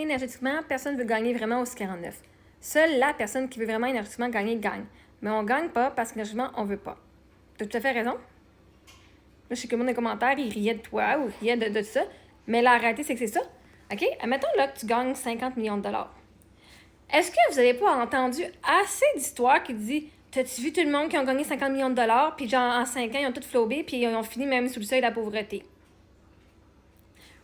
énergétiquement, personne ne veut gagner vraiment au 49. Seule la personne qui veut vraiment énergétiquement gagner, gagne. Mais on ne gagne pas parce qu'énergétiquement, on ne veut pas. Tu as tout à fait raison. Là, je sais que le monde dans les commentaires, il riait de toi ou il riait de ça. Mais la réalité, c'est que c'est ça. OK? Admettons là que tu gagnes 50 millions de dollars. Est-ce que vous n'avez pas entendu assez d'histoires qui disent t'as-tu vu tout le monde qui ont gagné 50 millions de dollars, puis genre en 5 ans, ils ont tout flobé, puis ils ont fini même sous le seuil de la pauvreté?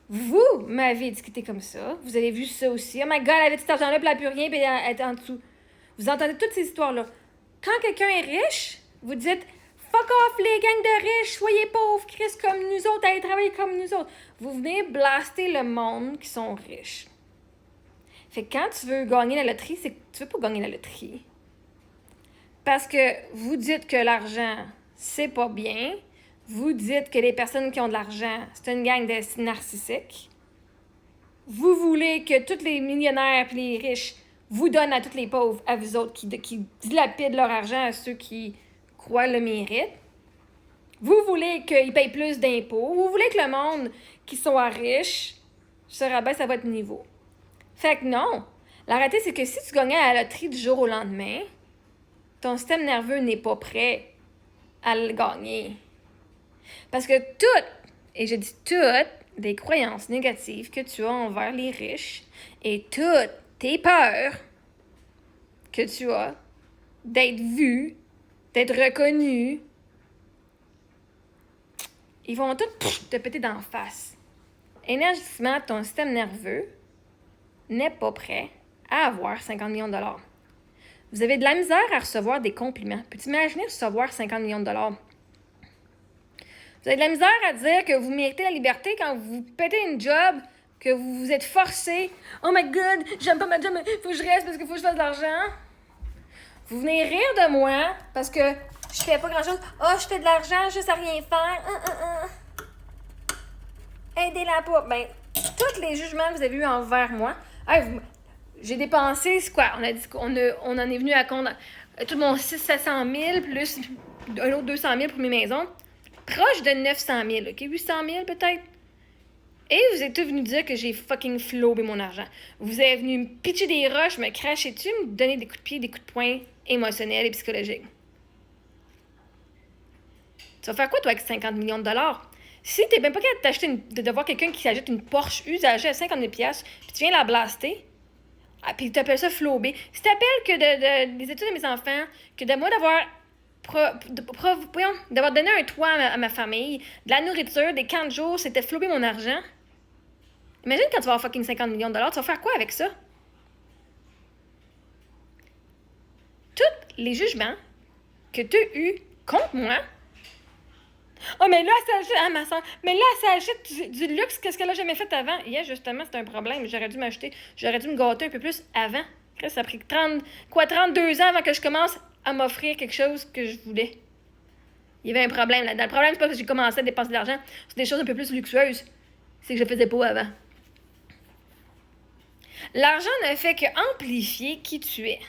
Vous m'avez discuté comme ça. Vous avez vu ça aussi. Oh my god, elle avait cet argent-là, puis elle n'a plus rien, puis elle est en dessous. Vous entendez toutes ces histoires-là. Quand quelqu'un est riche, vous dites fuck off les gangs de riches, soyez pauvres, Chris comme nous autres, allez travailler comme nous autres. Vous venez blaster le monde qui sont riches. Fait que quand tu veux gagner la loterie, c'est que tu veux pas gagner la loterie. Parce que vous dites que l'argent, c'est pas bien. Vous dites que les personnes qui ont de l'argent, c'est une gang de narcissiques. Vous voulez que tous les millionnaires et les riches vous donnent à tous les pauvres, à vous autres, qui dilapident leur argent à ceux qui croient le mérite. Vous voulez qu'ils payent plus d'impôts. Vous voulez que le monde qui soit riche se rabaisse à votre niveau. Fait que non. La réalité, c'est que si tu gagnais à la loterie du jour au lendemain, ton système nerveux n'est pas prêt à le gagner. Parce que toutes, et je dis toutes, les croyances négatives que tu as envers les riches et toutes tes peurs que tu as d'être vu, d'être reconnu, ils vont tous te péter d'en face. Énergétiquement, ton système nerveux n'est pas prêt à avoir 50 millions de dollars. Vous avez de la misère à recevoir des compliments. Peux-tu imaginer recevoir 50 millions de dollars? Vous avez de la misère à dire que vous méritez la liberté quand vous pétez une job, que vous vous êtes forcé. Oh my god, j'aime pas ma job, mais faut que je reste parce qu'il faut que je fasse de l'argent. Vous venez rire de moi parce que je fais pas grand-chose. Oh, je fais de l'argent juste à rien faire. Aidez-la pas. Ben, tous les jugements que vous avez eus envers moi, j'ai dépensé, c'est quoi? On a dit qu'on en est venu à compte tout mon 600 000 plus un autre 200 000 pour mes maisons. Proche de 900 000, OK? 800 000 peut-être? Et vous êtes tous venus dire que j'ai fucking flobé mon argent. Vous êtes venus me pitcher des roches, me cracher dessus, me donner des coups de pied, des coups de poing émotionnels et psychologiques. Tu vas faire quoi, toi, avec 50 millions de dollars? Si t'es même pas capable de voir quelqu'un qui s'achète une Porsche usagée à 50 000 $, puis tu viens la blaster, puis tu appelles ça flober. Si t'appelles que des études de mes enfants, que de moi d'avoir d'avoir donné un toit à ma famille, de la nourriture, des camps de jour, c'était flober mon argent. Imagine quand tu vas avoir fucking 50 millions de dollars, tu vas faire quoi avec ça? Tous les jugements que tu as eus contre moi. Oh, mais là, ça achète, ma soeur, mais là, ça achète du luxe, qu'est-ce qu'elle a jamais fait avant? Justement, c'est un problème. J'aurais dû me gâter un peu plus avant. Ça a pris 32 ans avant que je commence à m'offrir quelque chose que je voulais. Il y avait un problème là-dedans. Le problème, c'est pas que j'ai commencé à dépenser de l'argent, c'est des choses un peu plus luxueuses. C'est que je le faisais pas avant. L'argent ne fait qu'amplifier qui tu es.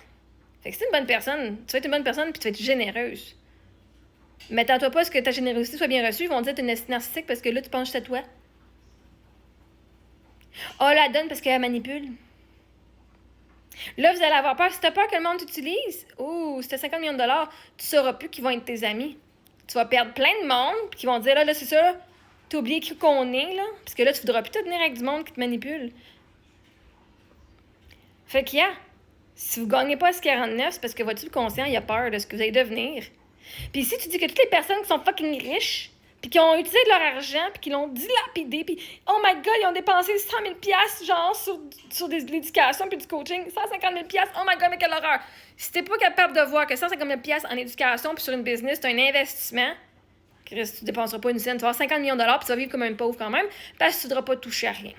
Fait que si t'es une bonne personne, tu vas être une bonne personne puis tu vas être généreuse. Mais attends-toi pas à ce que ta générosité soit bien reçue. Ils vont te dire que t'es une narcissique parce que là, tu penses juste à toi. Oh, la donne parce qu'elle manipule. Là, vous allez avoir peur. Si t'as peur que le monde t'utilise, si t'as 50 millions de dollars, tu sauras plus qui vont être tes amis. Tu vas perdre plein de monde qui vont te dire, là, c'est ça, là, t'as oublié qui qu'on est, là. Parce que là, tu voudras plus te tenir avec du monde qui te manipule. Fait que, si vous gagnez pas à ce 49, c'est parce que votre subconscient, il a peur de ce que vous allez devenir. Puis si tu dis que toutes les personnes qui sont fucking riches, puis qui ont utilisé de leur argent, puis qui l'ont dilapidé, puis oh my god, ils ont dépensé 100 000 $, genre, sur de l'éducation puis du coaching, 150 000 $, oh my god, mais quelle horreur! Si t'es pas capable de voir que 150 000 $ en éducation puis sur une business, c'est un investissement, Chris, tu dépenseras pas une scène, tu vas avoir 50 millions de dollars, puis tu vas vivre comme un pauvre quand même, parce que tu voudras pas toucher à rien.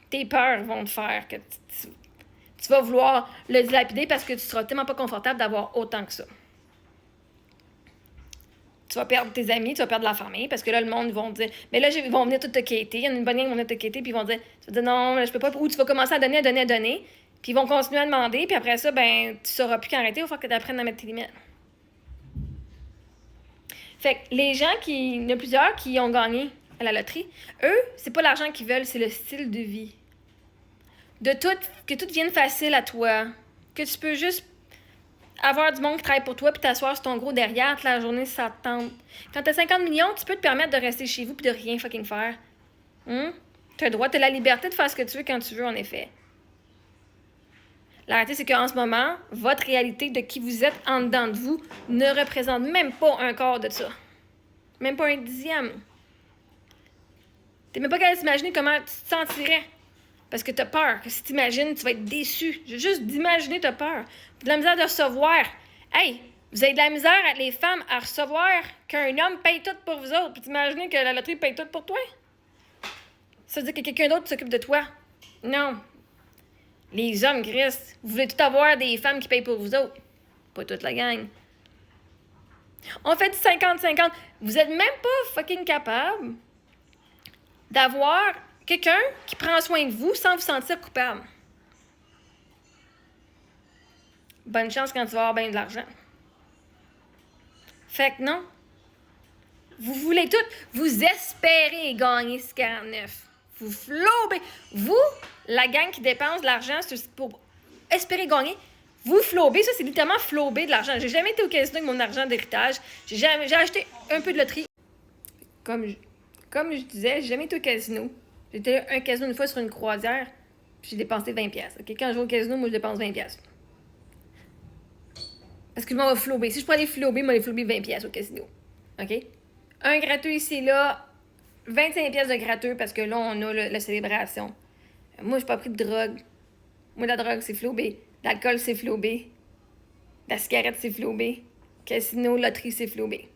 Tes peurs vont te faire que tu vas vouloir le dilapider parce que tu seras tellement pas confortable d'avoir autant que ça. Tu vas perdre tes amis, tu vas perdre la famille, parce que là, le monde, ils vont dire, mais là, ils vont venir tout te quitter. Il y en a une bonne gang qui vont venir te quitter, puis ils vont dire, tu vas dire, non, là, je peux pas. Ou tu vas commencer à donner, puis ils vont continuer à demander, puis après ça, ben, tu sauras plus qu'arrêter, il va falloir que tu apprennes à mettre tes limites. Fait que les gens il y en a plusieurs qui ont gagné à la loterie, eux, c'est pas l'argent qu'ils veulent, c'est le style de vie. que tout devienne facile à toi, que tu peux juste avoir du monde qui travaille pour toi puis t'asseoir sur ton gros derrière toute la journée si ça te tente. Quand t'as 50 millions, tu peux te permettre de rester chez vous puis de rien fucking faire. T'as le droit, t'as la liberté de faire ce que tu veux quand tu veux, en effet. La réalité, c'est qu'en ce moment, votre réalité de qui vous êtes en dedans de vous ne représente même pas un quart de ça. Même pas un dixième. T'es même pas capable d'imaginer comment tu te sentirais. Parce que t'as peur. Que si t'imagines, tu vas être déçu. Juste d'imaginer, t'as peur. De la misère de recevoir. Hey, vous avez de la misère, les femmes, à recevoir qu'un homme paye tout pour vous autres. Puis t'imagines que la loterie paye tout pour toi? Ça veut dire que quelqu'un d'autre s'occupe de toi. Non. Les hommes, Christ, vous voulez tout avoir des femmes qui payent pour vous autres. Pas toute la gang. On fait du 50-50. Vous êtes même pas fucking capable d'avoir quelqu'un qui prend soin de vous sans vous sentir coupable. Bonne chance quand tu vas avoir bien de l'argent. Fait que non. Vous voulez tout. Vous espérez gagner ce 49. Vous flobez. Vous, la gang qui dépense de l'argent pour espérer gagner, vous flobez. Ça, c'est littéralement flober de l'argent. J'ai jamais été au casino avec mon argent d'héritage. J'ai acheté un peu de loterie. Comme je disais, j'ai jamais été au casino. J'étais à un casino une fois sur une croisière, puis j'ai dépensé 20$. Okay? Quand je vais au casino, moi, je dépense 20$. Parce que je m'en vais flober. Si je pourrais aller flober, je vais aller flober 20$ au casino. OK? Un gratteux ici, là, 25$ de gratteux, parce que là, on a la célébration. Moi, j'ai pas pris de drogue. Moi, la drogue, c'est flobé. L'alcool, c'est flobé. La cigarette, c'est flobé. Casino, loterie, c'est flobé.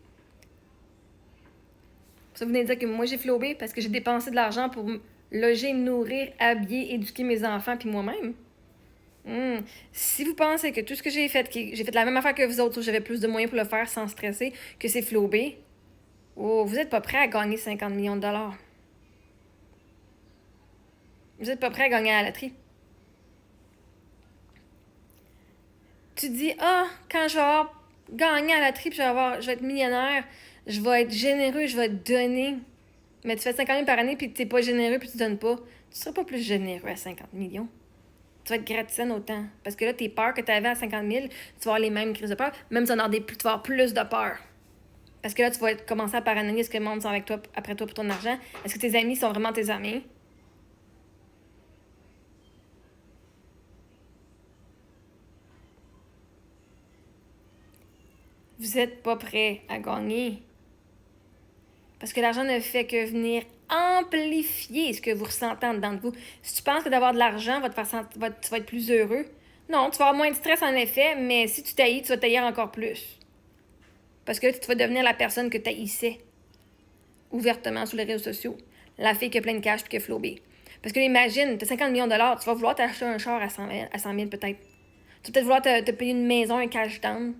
Ça, vous venez de dire que moi, j'ai flobé parce que j'ai dépensé de l'argent pour me loger, me nourrir, habiller, éduquer mes enfants puis moi-même. Si vous pensez que tout ce que j'ai fait la même affaire que vous autres, j'avais plus de moyens pour le faire sans stresser, que c'est flobé, oh, vous n'êtes pas prêt à gagner 50 millions de dollars. Vous n'êtes pas prêt à gagner à la loterie. Tu dis, quand je vais avoir gagné à la loterie, puis je vais être millionnaire, je vais être généreux, je vais te donner. Mais tu fais 50 000 par année, puis tu n'es pas généreux, puis tu donnes pas. Tu seras pas plus généreux à 50 millions. Tu vas être gratis autant. Parce que là, tes peurs que tu avais à 50 000, tu vas avoir les mêmes crises de peur. Même si tu vas avoir plus de peur. Parce que là, tu vas commencer à paranoïer ce que le monde sent avec toi, après toi pour ton argent. Est-ce que tes amis sont vraiment tes amis? Vous n'êtes pas prêt à gagner. Parce que l'argent ne fait que venir amplifier ce que vous ressentez en dedans de vous. Si tu penses que d'avoir de l'argent tu vas être plus heureux, non, tu vas avoir moins de stress en effet, mais si tu t'haïs, tu vas t'haïr encore plus. Parce que là, tu vas devenir la personne que tu haïssais ouvertement sur les réseaux sociaux. La fille qui a plein de cash puis qui a flobé. Parce que imagine, tu as 50 millions de dollars, tu vas vouloir t'acheter un char à 100 000 peut-être. Tu vas peut-être vouloir te payer une maison, un cash down.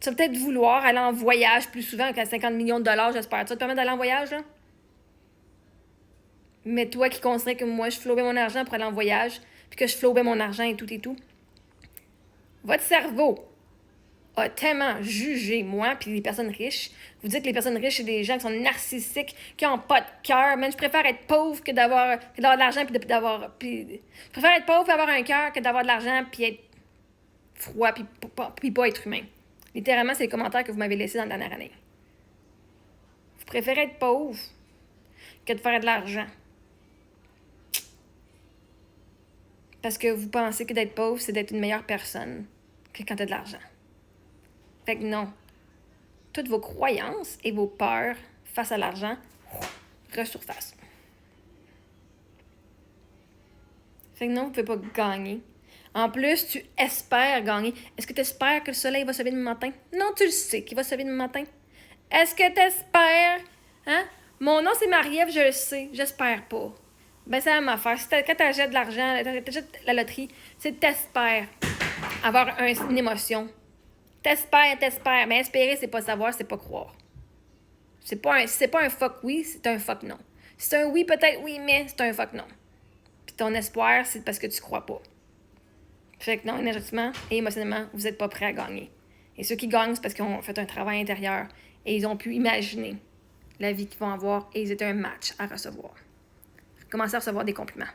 Tu vas peut-être vouloir aller en voyage plus souvent qu'à 50 millions de dollars, j'espère. Tu vas te permettre d'aller en voyage, là? Mais toi qui considères que moi, je flobais mon argent pour aller en voyage, puis que je flobais mon argent et tout, votre cerveau a tellement jugé moi puis les personnes riches. Vous dites que les personnes riches, c'est des gens qui sont narcissiques, qui n'ont pas de cœur. Même je préfère être pauvre que d'avoir de l'argent puis d'avoir... je préfère être pauvre et avoir un cœur que d'avoir de l'argent puis être froid puis pas être humain. Littéralement, c'est les commentaires que vous m'avez laissés dans la dernière année. Vous préférez être pauvre que de faire de l'argent. Parce que vous pensez que d'être pauvre, c'est d'être une meilleure personne que quand tu as de l'argent. Fait que non. Toutes vos croyances et vos peurs face à l'argent resurfacent. Fait que non, vous ne pouvez pas gagner. En plus, tu espères gagner. Est-ce que tu espères que le soleil va se lever demain matin? Non, tu le sais qu'il va se lever demain matin. Est-ce que tu espères? Hein? Mon nom, c'est Marie-Ève, je le sais. J'espère pas. Ben, c'est la même affaire. Quand tu achètes de l'argent, tu achètes la loterie, c'est t'espères avoir une émotion. T'espères. Mais espérer, c'est pas savoir, c'est pas croire. C'est pas un fuck oui, c'est un fuck non. C'est un oui, peut-être oui, mais c'est un fuck non. Puis ton espoir, c'est parce que tu crois pas. Fait que non, énergétiquement et émotionnellement, vous n'êtes pas prêts à gagner. Et ceux qui gagnent, c'est parce qu'ils ont fait un travail intérieur et ils ont pu imaginer la vie qu'ils vont avoir et ils étaient un match à recevoir. Commencez à recevoir des compliments.